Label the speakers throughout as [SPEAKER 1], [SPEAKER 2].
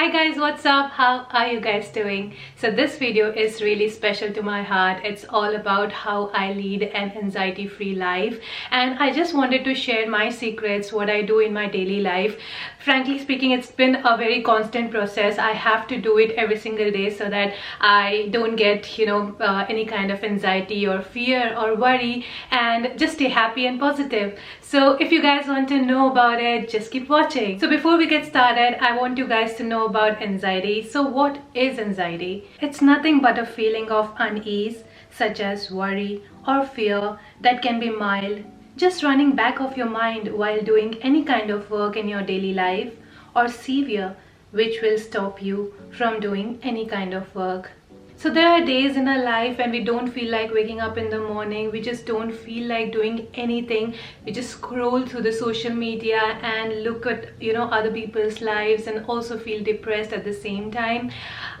[SPEAKER 1] Hi guys, what's up? How are you guys doing? So this video is really special to my heart. It's all about how I lead an anxiety-free life, and I just wanted to share my secrets, what I do in my daily life. Frankly speaking, it's been a very constant process. I have to do it every single day so that I don't get any kind of anxiety or fear or worry, and just stay happy and positive. So if you guys want to know about it, just keep watching. So before we get started, I want you guys to know about anxiety. So what is anxiety? It's nothing but a feeling of unease, such as worry or fear, that can be mild, just running back of your mind while doing any kind of work in your daily life, or severe, which will stop you from doing any kind of work. So there are days in our life when we don't feel like waking up in the morning, we just don't feel like doing anything. We just scroll through the social media and look at other people's lives and also feel depressed at the same time.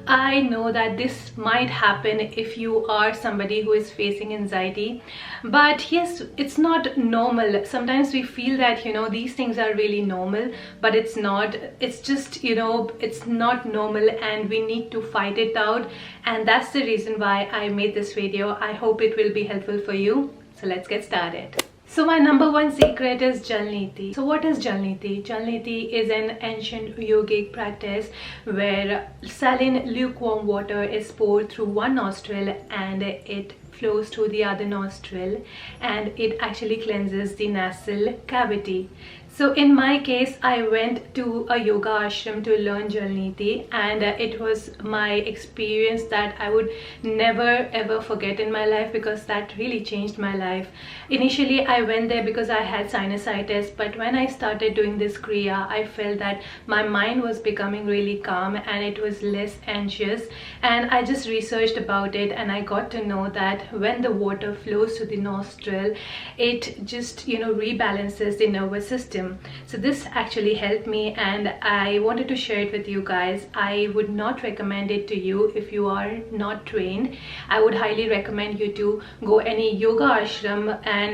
[SPEAKER 1] I know that this might happen if you are somebody who is facing anxiety, but yes, it's not normal. Sometimes we feel that these things are really normal, but it's not. It's just it's not normal, and we need to fight it out. And that's the reason why I made this video. I hope it will be helpful for you. So let's get started. So my number one secret is Jal Niti. So what is Jal Niti? Jal Niti is an ancient yogic practice where saline lukewarm water is poured through one nostril and it flows through the other nostril, and it actually cleanses the nasal cavity. So in my case, I went to a yoga ashram to learn Jal Niti, and it was my experience that I would never ever forget in my life, because that really changed my life. Initially, I went there because I had sinusitis, but when I started doing this kriya, I felt that my mind was becoming really calm and it was less anxious. And I just researched about it, and I got to know that when the water flows to the nostril, it just rebalances the nervous system. So this actually helped me, and I wanted to share it with you guys. I would not recommend it to you if you are not trained. I would highly recommend you to go any yoga ashram and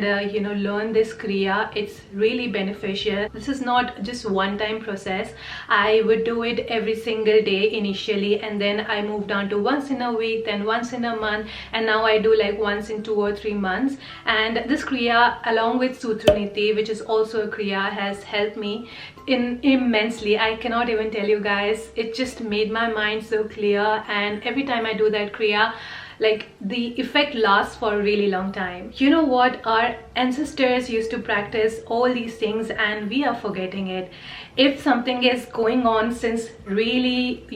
[SPEAKER 1] learn this kriya. It's really beneficial. This is not just one-time process. I would do it every single day initially, and then I moved on to once in a week, then once in a month, and now I do like once in 2 or 3 months. And this kriya, along with Sutra Niti, which is also a kriya, has helped me immensely. I cannot even tell you guys. It just made my mind so clear, and every time I do that kriya, like, the effect lasts for a really long time. You know what? Our ancestors used to practice all these things and we are forgetting it. If something is going on since really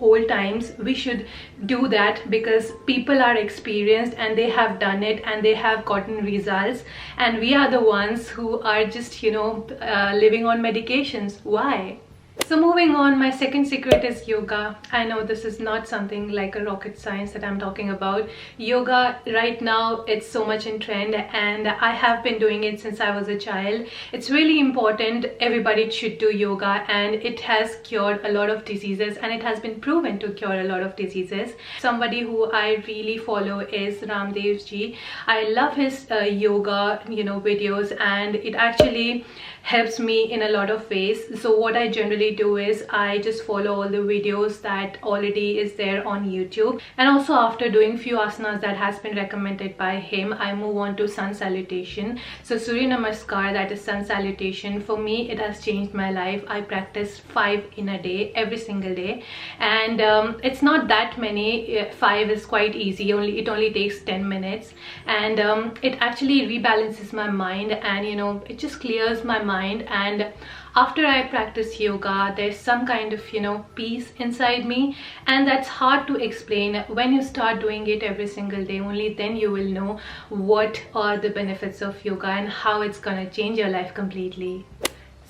[SPEAKER 1] old times, we should do that, because people are experienced and they have done it and they have gotten results, and we are the ones who are just living on medications. Why? So moving on, my second secret is yoga. I know this is not something like a rocket science that I'm talking about. Yoga right now, it's so much in trend, and I have been doing it since I was a child. It's really important. Everybody should do yoga, and it has cured a lot of diseases, and it has been proven to cure a lot of diseases. Somebody who I really follow is Ramdev ji. I love his yoga videos, and it actually helps me in a lot of ways. So what I generally do is I just follow all the videos that already is there on YouTube, and also after doing few asanas that has been recommended by him, I move on to sun salutation. So Surya Namaskar, that is sun salutation. For me, it has changed my life. I practice 5 in a day, every single day, and it's not that many. 5 is quite easy. It only takes 10 minutes, and it actually rebalances my mind, and it just clears my mind. And after I practice yoga, there's some kind of peace inside me, and that's hard to explain. When you start doing it every single day, only then you will know what are the benefits of yoga and how it's gonna change your life completely.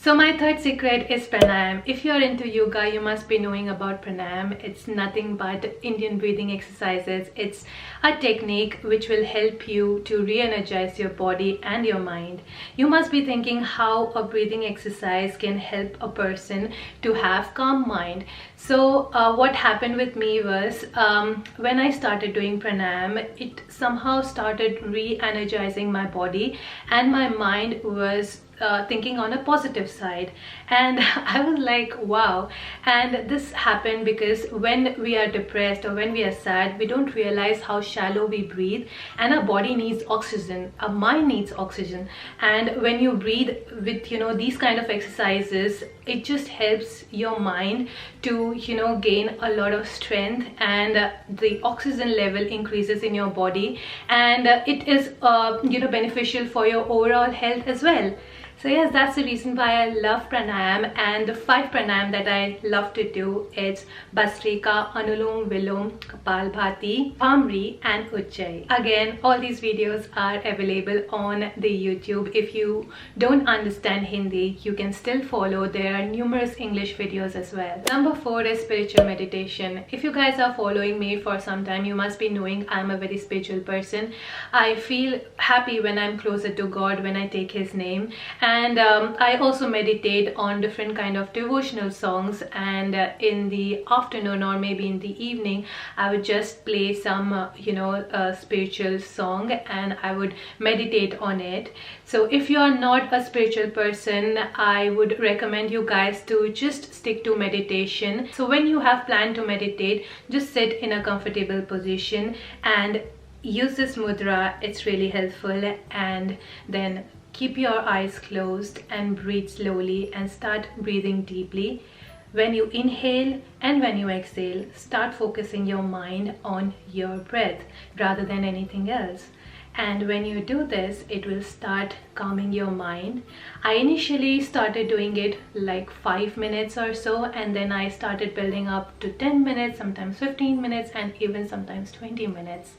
[SPEAKER 1] So my third secret is pranayam. If you're into yoga, you must be knowing about pranayam. It's nothing but Indian breathing exercises. It's a technique which will help you to re-energize your body and your mind. You must be thinking how a breathing exercise can help a person to have calm mind. So what happened with me was when I started doing pranayam, it somehow started re-energizing my body, and my mind was thinking on a positive side. And I was like, wow. And this happened because when we are depressed or when we are sad, we don't realize how shallow we breathe, and our body needs oxygen, our mind needs oxygen. And when you breathe with these kind of exercises, it just helps your mind to gain a lot of strength, and the oxygen level increases in your body, and it is beneficial for your overall health as well. So yes, that's the reason why I love pranayam. And the 5 pranayam that I love to do, it's Bhastrika, Anulom Vilom, Kapalbhati, Bhamri and Ujjayi. Again, all these videos are available on the YouTube. If you don't understand Hindi, you can still follow. There are numerous English videos as well. Number 4 is spiritual meditation. If you guys are following me for some time, you must be knowing I'm a very spiritual person. I feel happy when I'm closer to God, when I take His name. And I also meditate on different kind of devotional songs, and in the afternoon or maybe in the evening, I would just play some spiritual song and I would meditate on it. So if you are not a spiritual person, I would recommend you guys to just stick to meditation. So when you have planned to meditate, just sit in a comfortable position and use this mudra. It's really helpful. And then keep your eyes closed and breathe slowly and start breathing deeply. When you inhale and when you exhale, start focusing your mind on your breath rather than anything else. And when you do this, it will start calming your mind. I initially started doing it like 5 minutes or so, and then I started building up to 10 minutes, sometimes 15 minutes, and even sometimes 20 minutes.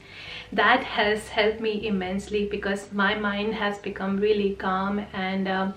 [SPEAKER 1] That has helped me immensely because my mind has become really calm, and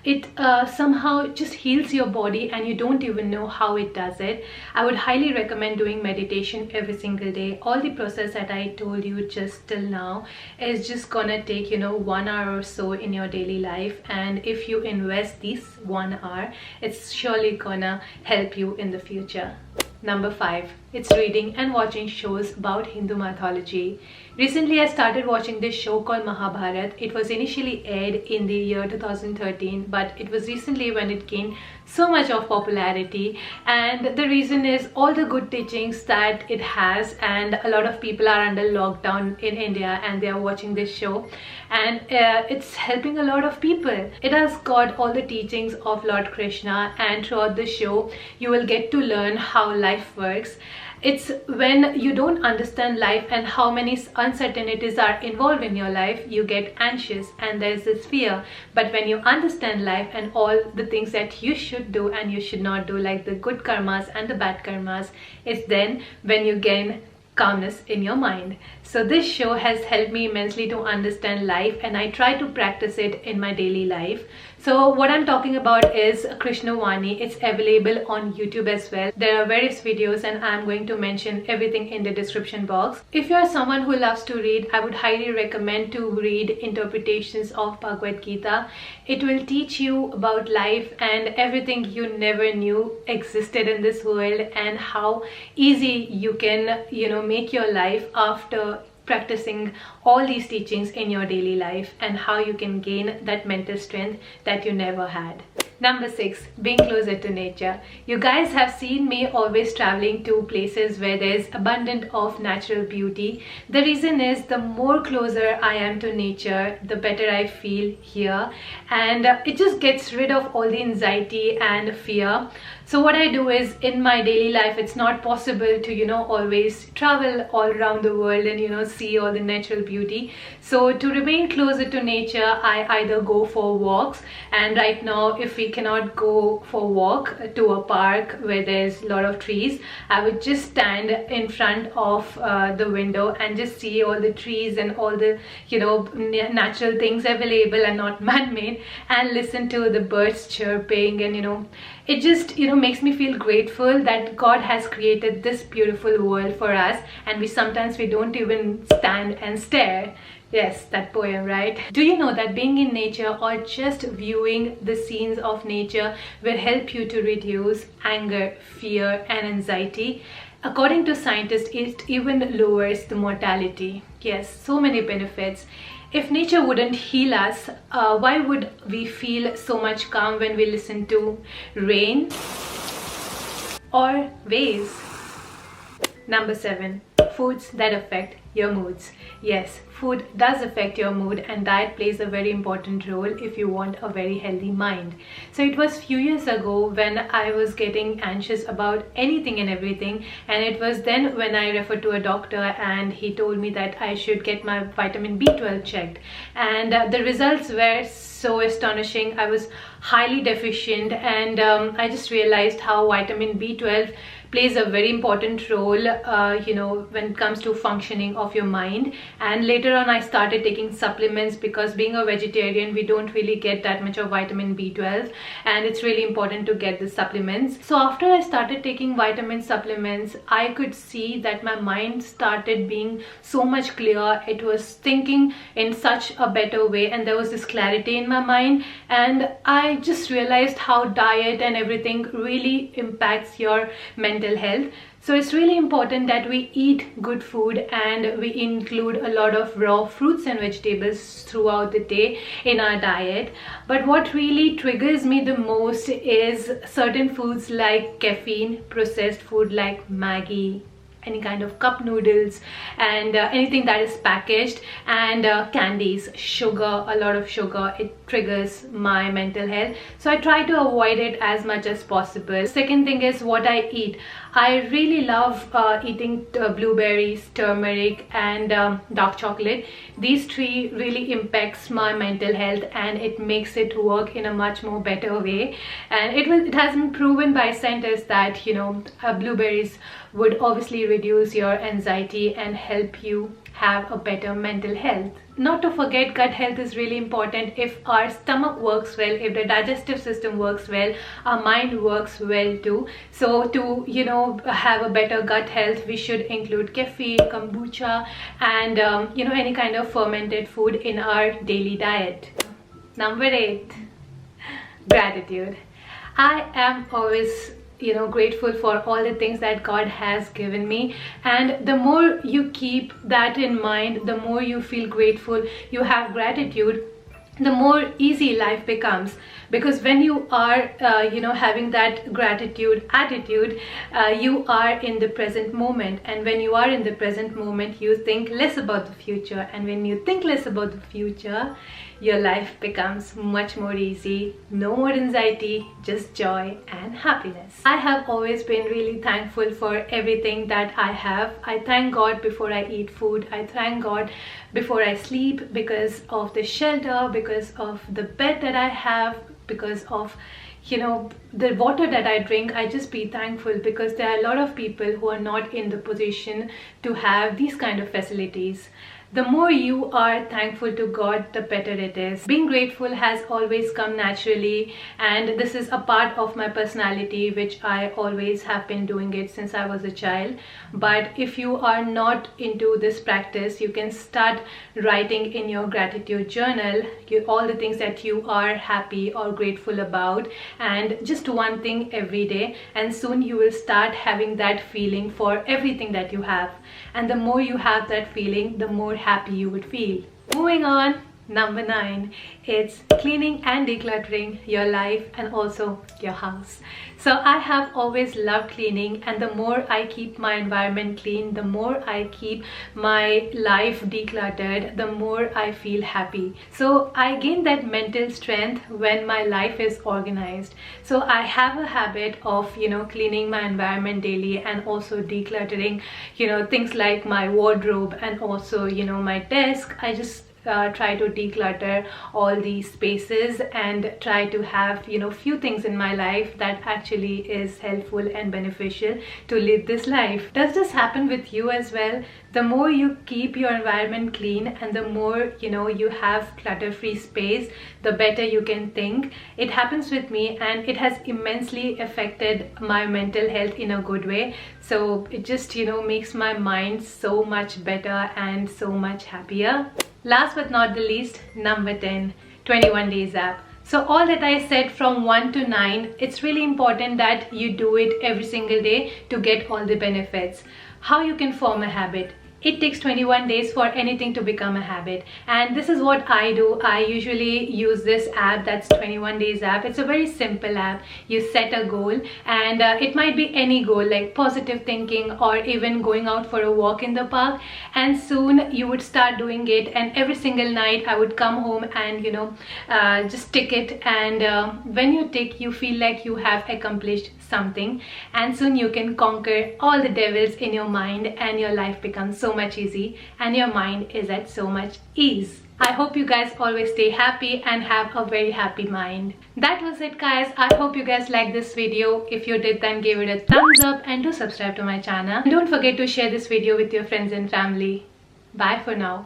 [SPEAKER 1] it somehow just heals your body and you don't even know how it does it. I would highly recommend doing meditation every single day. All the process that I told you just till now is just gonna take 1 hour or so in your daily life, and if you invest this 1 hour, it's surely gonna help you in the future. Number 5, it's reading and watching shows about Hindu mythology. Recently, I started watching this show called Mahabharat. It was initially aired in the year 2013, but it was recently when it gained so much of popularity. And the reason is all the good teachings that it has, and a lot of people are under lockdown in India and they are watching this show, and it's helping a lot of people. It has got all the teachings of Lord Krishna, and throughout the show you will get to learn how life works. It's when you don't understand life and how many uncertainties are involved in your life, you get anxious and there's this fear. But when you understand life and all the things that you should do and you should not do, like the good karmas and the bad karmas, it's then when you gain calmness in your mind. So this show has helped me immensely to understand life, and I try to practice it in my daily life. So what I'm talking about is Krishna Vani. It's available on YouTube as well. There are various videos and I'm going to mention everything in the description box. If you're someone who loves to read, I would highly recommend to read interpretations of Bhagwat Gita. It will teach you about life and everything you never knew existed in this world, and how easy you can, make your life after practicing all these teachings in your daily life, and how you can gain that mental strength that you never had. Number 6, being closer to nature. You guys have seen me always traveling to places where there's abundant of natural beauty. The reason is the more closer I am to nature, the better I feel here, and it just gets rid of all the anxiety and fear. So what I do is, in my daily life, it's not possible to always travel all around the world and see all the natural beauty. So to remain closer to nature, I either go for walks, and right now if we cannot go for a walk to a park where there's a lot of trees, I would just stand in front of the window and just see all the trees and all the natural things available and not man-made, and listen to the birds chirping, and it just makes me feel grateful that God has created this beautiful world for us, and sometimes we don't even stand and stare. Yes, that poem, right? Do you know that being in nature or just viewing the scenes of nature will help you to reduce anger, fear and anxiety? According to scientists, it even lowers the mortality. Yes, so many benefits. If nature wouldn't heal us, why would we feel so much calm when we listen to rain or waves? Number 7. Foods that affect your moods. Yes, food does affect your mood, and diet plays a very important role if you want a very healthy mind. So it was few years ago when I was getting anxious about anything and everything, and it was then when I referred to a doctor and he told me that I should get my vitamin B12 checked, and the results were so astonishing. I was highly deficient, and I just realized how vitamin B12 plays a very important role when it comes to functioning of your mind. And later on I started taking supplements, because being a vegetarian we don't really get that much of vitamin B12, and it's really important to get the supplements. So after I started taking vitamin supplements, I could see that my mind started being so much clearer. It was thinking in such a better way, and there was this clarity in my mind. And I just realized how diet and everything really impacts your mental health. So it's really important that we eat good food and we include a lot of raw fruits and vegetables throughout the day in our diet. But what really triggers me the most is certain foods like caffeine, processed food like Maggi, any kind of cup noodles, and anything that is packaged, and candies, sugar, a lot of sugar. It triggers my mental health, so I try to avoid it as much as possible. Second thing is what I eat. I really love eating blueberries, turmeric, and dark chocolate. These three really impacts my mental health, and it makes it work in a much more better way. And it has been proven by scientists that blueberries would obviously reduce your anxiety and help you have a better mental health. Not to forget, gut health is really important. If our stomach works well, if the digestive system works well, our mind works well too. So to have a better gut health, we should include kefir, kombucha, and any kind of fermented food in our daily diet. Number 8, gratitude. I am always grateful for all the things that God has given me, and the more you keep that in mind, the more you feel grateful, you have gratitude, the more easy life becomes. Because when you are having that gratitude attitude, you are in the present moment, and when you are in the present moment, you think less about the future, and when you think less about the future, your life becomes much more easy. No more anxiety, just joy and happiness. I have always been really thankful for everything that I have. I thank God before I eat food. I thank God before I sleep, because of the shelter, because of the bed that I have, because of the water that I drink. I just be thankful, because there are a lot of people who are not in the position to have these kind of facilities. The more you are thankful to God, the better it is. Being grateful has always come naturally, and this is a part of my personality, which I always have been doing it since I was a child. But if you are not into this practice, you can start writing in your gratitude journal all the things that you are happy or grateful about, and just one thing every day, and soon you will start having that feeling for everything that you have. And the more you have that feeling, the more happy you would feel. Moving on, number 9, it's cleaning and decluttering your life and also your house. So I have always loved cleaning, and the more I keep my environment clean, the more I keep my life decluttered, the more I feel happy. So I gain that mental strength when my life is organized. So I have a habit of cleaning my environment daily, and also decluttering things like my wardrobe, and also my desk. I just try to declutter all these spaces and try to have few things in my life that actually is helpful and beneficial to live this life. Does this happen with you as well? The more you keep your environment clean, and the more you have clutter-free space, the better you can think. It happens with me, and it has immensely affected my mental health in a good way. So it just makes my mind so much better and so much happier. Last but not the least, number 10, 21 days app. So all that I said from 1 to 9, it's really important that you do it every single day to get all the benefits. How you can form a habit? it takes 21 days for anything to become a habit, and this is what I do. I usually use this app, that's 21 days app. It's a very simple app. You set a goal, and it might be any goal like positive thinking or even going out for a walk in the park, and soon you would start doing it, and every single night I would come home and just tick it, and when you tick, you feel like you have accomplished something, and soon you can conquer all the devils in your mind, and your life becomes so much easy, and your mind is at so much ease. I hope you guys always stay happy and have a very happy mind. That was it, guys. I hope you guys liked this video. If you did, then give it a thumbs up and do subscribe to my channel. And don't forget to share this video with your friends and family. Bye for now.